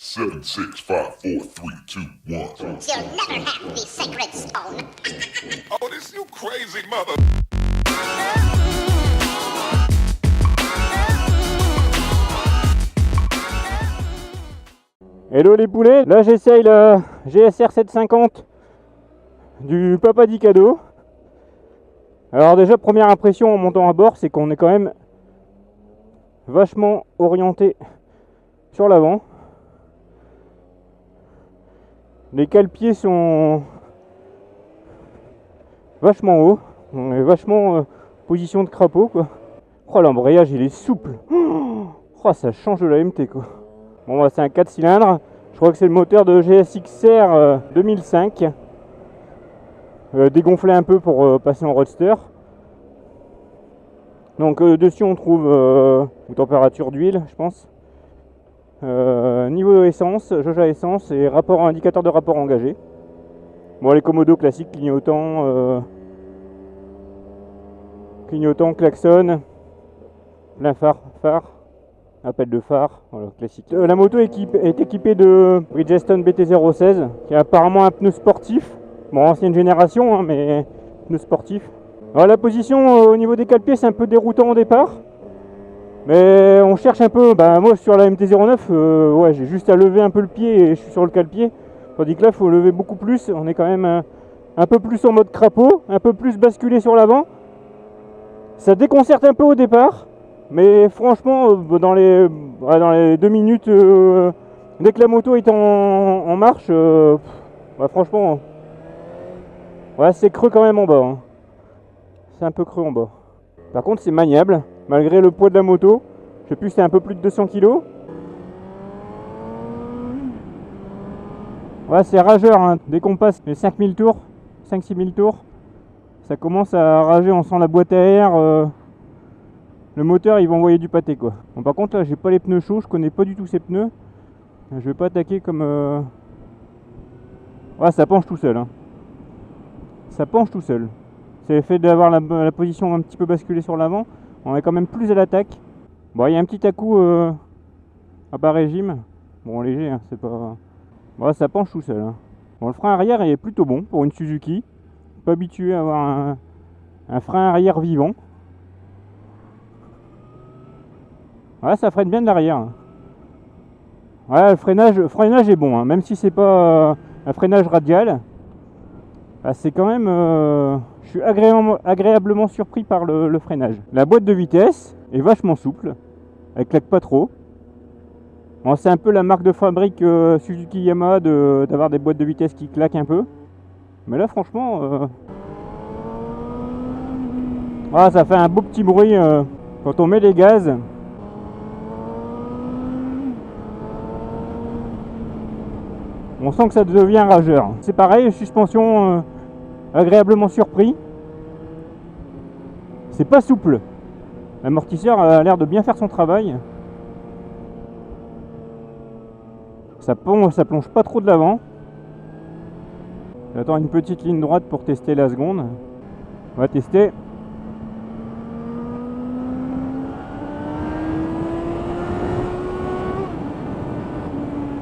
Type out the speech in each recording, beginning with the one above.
7, 6, 5, 4, 3, 2, 1. You'll never have the sacred stone. Oh, this you crazy mother. Hello les poulets, là j'essaye le GSR 750 du Papa Dicado. Alors déjà première impression en montant à bord, c'est qu'on est quand même vachement orienté sur l'avant. Les cale-pieds sont vachement hauts, on est vachement position de crapaud quoi. Oh l'embrayage il est souple, oh ça change de la MT quoi. Bon bah c'est un 4 cylindres, je crois que c'est le moteur de GSX-R 2005, dégonflé un peu pour passer en roadster. Donc dessus on trouve température d'huile je pense, niveau essence, jauge à essence et rapport indicateur de rapport engagé. Bon les commodos classiques, clignotant, klaxon, plein phare, appel de phare, voilà, classique. La moto est équipée de Bridgestone BT016, qui est apparemment un pneu sportif. Bon, ancienne génération, hein, mais pneu sportif. Alors la position au niveau des cale-pieds, c'est un peu déroutant au départ. Mais on cherche un peu, bah moi sur la MT-09, ouais, j'ai juste à lever un peu le pied et je suis sur le cale-pied. Tandis que là, il faut lever beaucoup plus, on est quand même un peu plus en mode crapaud, un peu plus basculé sur l'avant. Ça déconcerte un peu au départ. Mais franchement, dans les 2 minutes, dès que la moto est en marche, bah franchement, ouais, c'est creux quand même en bas. Hein. C'est un peu creux en bas. Par contre, c'est maniable, malgré le poids de la moto. Je sais plus, c'est un peu plus de 200 kg. Ouais, c'est rageur, hein. Dès qu'on passe les 5000 tours, 5-6 000 tours, ça commence à rager, on sent la boîte à air. Le moteur il va envoyer du pâté quoi. Bon, par contre là j'ai pas les pneus chauds, je connais pas du tout ces pneus. Je vais pas attaquer comme... Ouais ça penche tout seul. Hein. Ça penche tout seul. C'est le fait d'avoir la position un petit peu basculée sur l'avant. On est quand même plus à l'attaque. Bon il y a un petit à-coup à bas régime. Bon léger hein, c'est pas... Ouais ça penche tout seul. Hein. Bon le frein arrière est plutôt bon pour une Suzuki. Pas habitué à avoir un frein arrière vivant. Ouais, ça freine bien de l'arrière. Ouais, le freinage est bon, hein. Même si c'est pas un freinage radial. Bah, c'est quand même... je suis agréablement surpris par le freinage. La boîte de vitesse est vachement souple. Elle claque pas trop. Bon, c'est un peu la marque de fabrique Suzuki Yamaha d'avoir des boîtes de vitesse qui claquent un peu. Mais là, franchement... Ah, ça fait un beau petit bruit quand on met les gaz. On sent que ça devient rageur. C'est pareil, suspension agréablement surpris. C'est pas souple. L'amortisseur a l'air de bien faire son travail. Ça plonge pas trop de l'avant. J'attends une petite ligne droite pour tester la seconde. On va tester.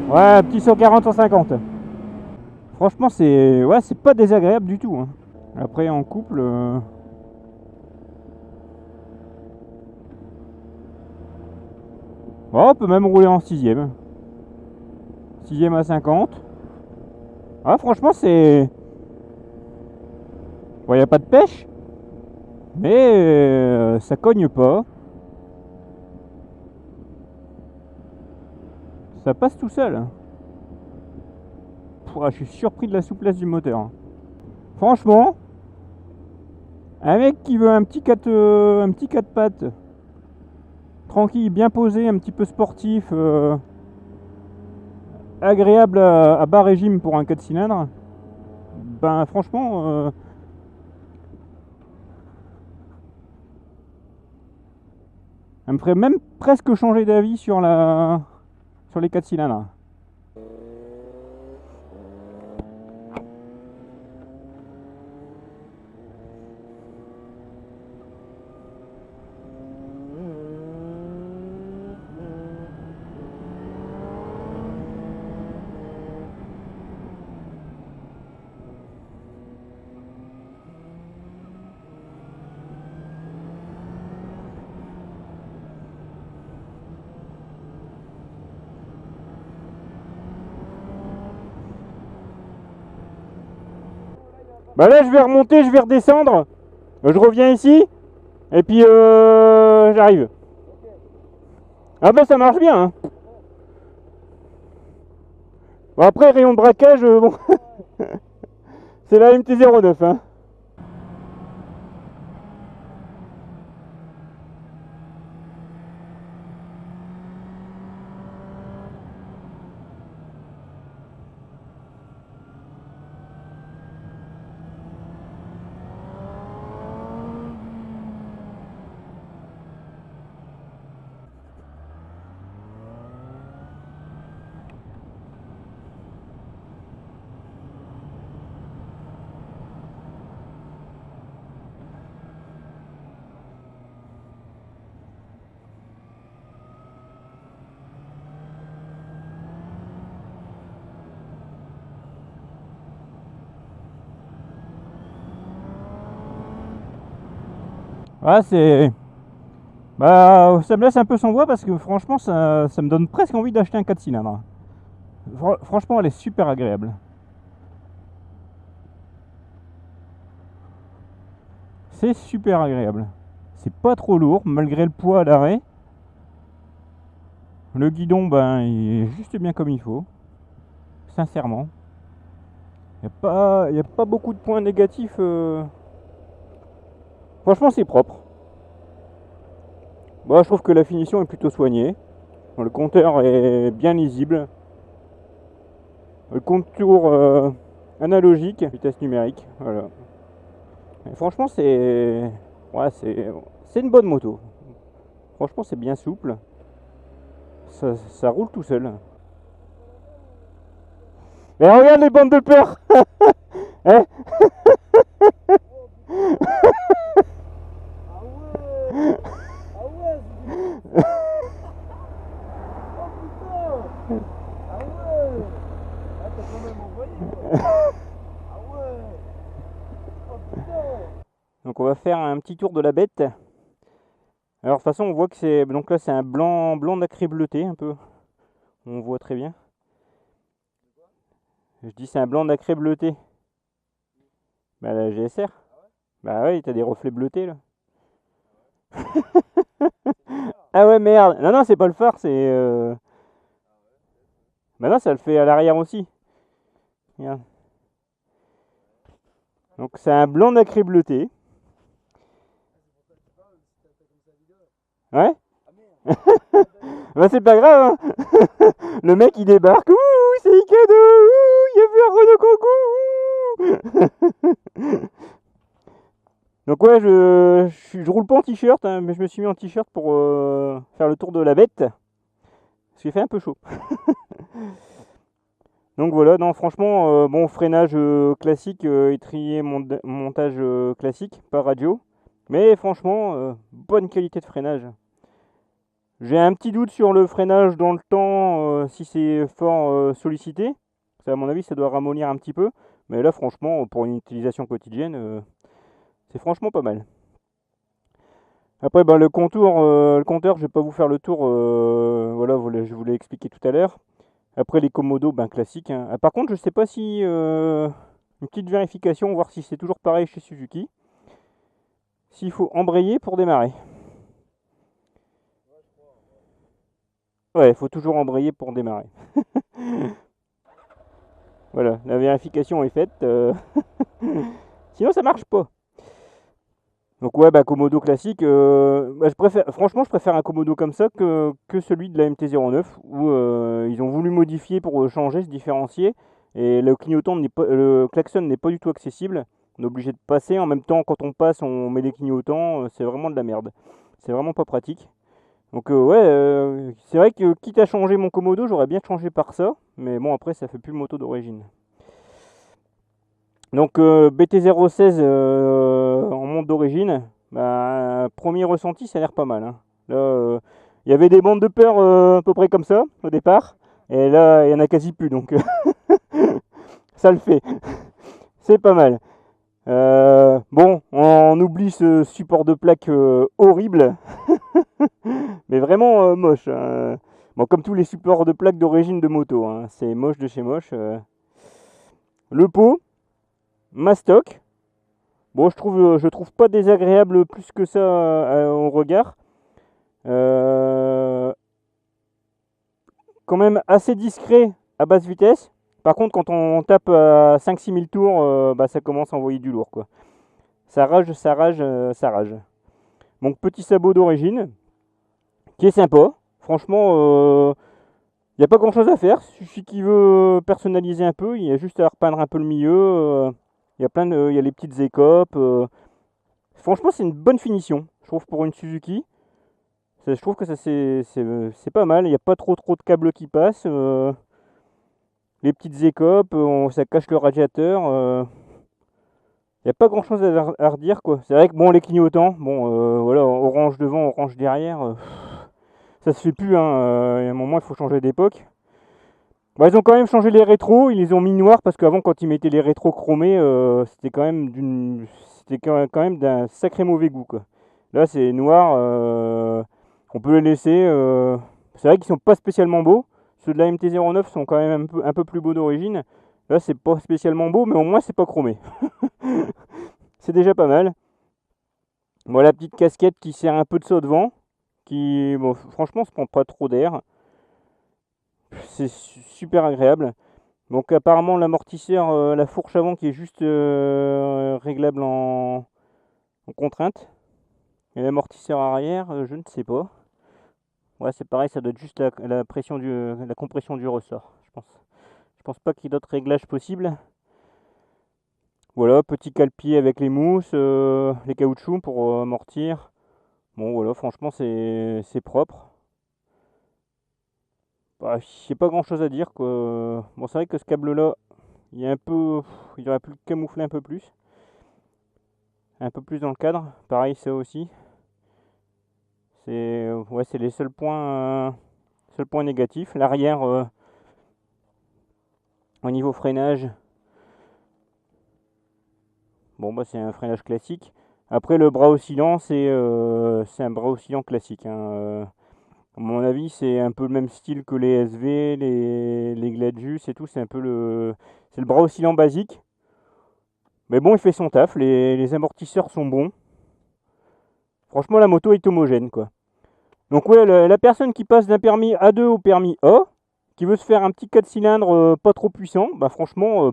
Ouais, petit 140-150. Franchement, c'est pas désagréable du tout. Hein. Après, en couple... Oh, on peut même rouler en 6ème. 6ème à 50. Ah, franchement, c'est... Bon, il n'y a pas de pêche. Mais ça cogne pas. Ça passe tout seul. Je suis surpris de la souplesse du moteur. Franchement, un mec qui veut un petit 4 pattes, tranquille, bien posé, un petit peu sportif, agréable à bas régime pour un 4 cylindres, ben franchement, ça me ferait même presque changer d'avis sur les 4 cylindres. Bah là je vais remonter, je vais redescendre. Je reviens ici. Et puis j'arrive. Ah bah ça marche bien hein. Bon après rayon de braquage, bon. C'est la MT-09 hein. Ah c'est... Bah ça me laisse un peu sans voix parce que franchement ça me donne presque envie d'acheter un 4 cylindres. Franchement elle est super agréable. C'est super agréable. C'est pas trop lourd malgré le poids à l'arrêt. Le guidon ben il est juste bien comme il faut. Sincèrement. Il n'y a pas beaucoup de points négatifs. Franchement c'est propre. Bon, je trouve que la finition est plutôt soignée. Le compteur est bien lisible. Le contour analogique, vitesse numérique. Voilà. Et franchement c'est... Ouais, c'est une bonne moto. Franchement c'est bien souple. Ça roule tout seul. Mais regarde les bandes de peur. Hein? Donc on va faire un petit tour de la bête. Alors de toute façon on voit que c'est... Donc là c'est un blanc nacré bleuté un peu. On voit très bien. Je dis c'est un blanc nacré bleuté. Bah la GSR. Bah ouais, t'as des reflets bleutés là. Ah ouais merde. Non c'est pas le phare, c'est... Bah non ça le fait à l'arrière aussi. Regarde. Donc c'est un blanc nacré bleuté. Ouais. Bah c'est pas grave hein. Le mec il débarque. Ouh c'est Ikado. Ouh il y a vu un Renault. Donc ouais je roule pas en t-shirt hein, mais je me suis mis en t-shirt pour faire le tour de la bête. Parce qu'il fait un peu chaud. Donc voilà, non franchement, bon freinage classique, étrier, montage classique, pas radio. Mais franchement, bonne qualité de freinage. J'ai un petit doute sur le freinage dans le temps, si c'est fort sollicité. Ça, à mon avis, ça doit ramollir un petit peu. Mais là, franchement, pour une utilisation quotidienne, c'est franchement pas mal. Après, bah, le compteur, je vais pas vous faire le tour. Voilà, je vous l'ai expliqué tout à l'heure. Après les Komodo, ben classique. Hein. Ah, par contre, je sais pas si une petite vérification, voir si c'est toujours pareil chez Suzuki. S'il faut embrayer pour démarrer. Ouais, il faut toujours embrayer pour démarrer. Voilà, la vérification est faite. Sinon, ça marche pas. Donc ouais, bah Komodo classique. Bah, franchement, je préfère un Komodo comme ça que celui de la MT-09 où ils ont voulu modifier pour changer, se différencier. Et le klaxon n'est pas du tout accessible. On est obligé de passer. En même temps, quand on passe, on met des clignotants. C'est vraiment de la merde. C'est vraiment pas pratique. Donc ouais, c'est vrai que quitte à changer mon Komodo, j'aurais bien changé par ça. Mais bon, après, ça fait plus moto d'origine. Donc BT016 en monte d'origine, bah, premier ressenti, ça a l'air pas mal. Hein. Là, il y avait des bandes de peur à peu près comme ça au départ, et là, il y en a quasi plus, donc ça le fait. C'est pas mal. Bon, on oublie ce support de plaque horrible, mais vraiment moche. Hein. Bon, comme tous les supports de plaque d'origine de moto, hein. C'est moche de chez moche. Le pot. Mastoc, Bon, je trouve pas désagréable plus que ça au regard. Quand même assez discret à basse vitesse. Par contre, quand on tape à 5-6 000 tours, bah, ça commence à envoyer du lourd, quoi. Ça rage, ça rage, ça rage. Donc, petit sabot d'origine, qui est sympa. Franchement, il n'y a pas grand chose à faire. Suffit qu'il veut personnaliser un peu. Il y a juste à repeindre un peu le milieu. Il y a les petites écopes. Franchement, c'est une bonne finition, je trouve, pour une Suzuki. Je trouve que ça c'est pas mal. Il n'y a pas trop de câbles qui passent. Les petites écopes, ça cache le radiateur. Il n'y a pas grand chose à redire, quoi. C'est vrai que bon, les clignotants, bon, voilà, orange devant, orange derrière, ça se fait plus, hein. Il y a un moment, il faut changer d'époque. Bon, ils ont quand même changé les rétros, ils les ont mis noirs parce qu'avant, quand ils mettaient les rétros chromés, c'était quand même d'un sacré mauvais goût, quoi. Là, c'est noir, on peut les laisser. C'est vrai qu'ils sont pas spécialement beaux. Ceux de la MT-09 sont quand même un peu plus beaux d'origine. Là, c'est pas spécialement beau, mais au moins, c'est pas chromé. C'est déjà pas mal. Bon, la petite casquette qui sert un peu de saut devant. Qui, bon, franchement, se prend pas trop d'air. C'est super agréable. Donc, apparemment, l'amortisseur, la fourche avant qui est juste réglable en contrainte. Et l'amortisseur arrière, je ne sais pas. Ouais, c'est pareil, ça doit être juste la compression du ressort, je pense. Je pense pas qu'il y ait d'autres réglages possibles. Voilà, petit cale-pied avec les mousses, les caoutchoucs pour amortir. Bon, voilà, franchement, c'est propre. Bah, j'ai pas grand chose à dire, quoi. Bon, c'est vrai que ce câble-là, il aurait pu le camoufler un peu plus. Un peu plus dans le cadre. Pareil, ça aussi. Ouais, c'est les seuls points négatifs. L'arrière, au niveau freinage, bon, bah, c'est un freinage classique. Après, le bras oscillant, c'est un bras oscillant classique, hein. À mon avis, c'est un peu le même style que les SV, les Gladius et tout. C'est le bras oscillant basique. Mais bon, il fait son taf. Les amortisseurs sont bons. Franchement, la moto est homogène, quoi. Donc ouais, la personne qui passe d'un permis A2 au permis A, qui veut se faire un petit 4 cylindres pas trop puissant, bah franchement, on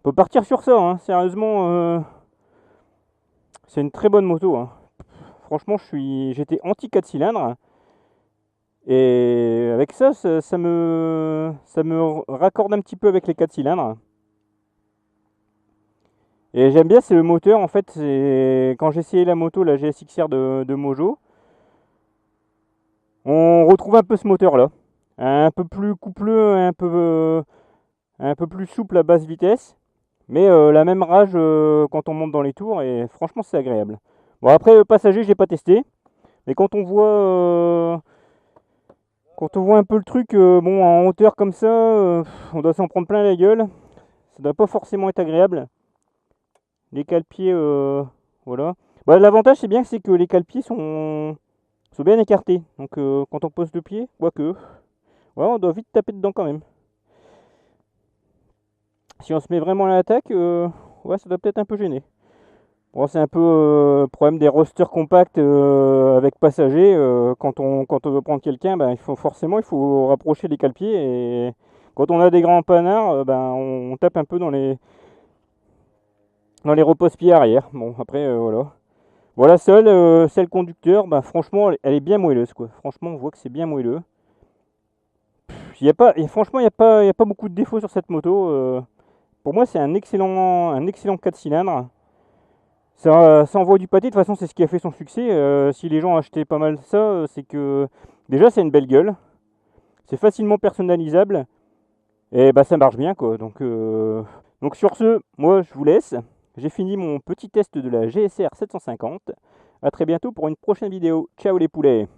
peut partir sur ça, hein. Sérieusement, c'est une très bonne moto, hein. Franchement, j'étais anti 4 cylindres. Et avec ça, ça me raccorde un petit peu avec les 4 cylindres. Et j'aime bien, c'est le moteur, en fait, quand j'ai essayé la moto, la GSX-R de Mojo, on retrouve un peu ce moteur-là. Un peu plus coupleux, un peu plus souple à basse vitesse, mais la même rage quand on monte dans les tours, et franchement, c'est agréable. Bon, après, passager, j'ai pas testé, mais quand on voit un peu le truc, bon, en hauteur comme ça, on doit s'en prendre plein la gueule. Ça doit pas forcément être agréable. Les cale-pieds, voilà. Bah, l'avantage, c'est bien c'est que les cale-pieds sont bien écartés. Donc, quand on pose le pied, quoique, ouais, on doit vite taper dedans quand même. Si on se met vraiment à l'attaque, ouais, ça doit peut-être un peu gêner. Bon, c'est un peu le problème des rosters compacts avec passagers. Quand on veut prendre quelqu'un, ben, il faut rapprocher les cale-pieds. Et quand on a des grands panards, ben, on tape un peu dans les repose-pieds arrière. Bon, après, voilà. Voilà, celle conducteur, ben, franchement, elle est bien moelleuse, quoi. Franchement, on voit que c'est bien moelleux. Franchement, il n'y a pas beaucoup de défauts sur cette moto. Pour moi, c'est un excellent 4 cylindres. Ça envoie du pâté, de toute façon c'est ce qui a fait son succès. Si les gens achetaient pas mal ça, c'est que déjà c'est une belle gueule, c'est facilement personnalisable, et bah ça marche bien, quoi. Donc sur ce, moi je vous laisse. J'ai fini mon petit test de la GSR 750. A très bientôt pour une prochaine vidéo. Ciao les poulets.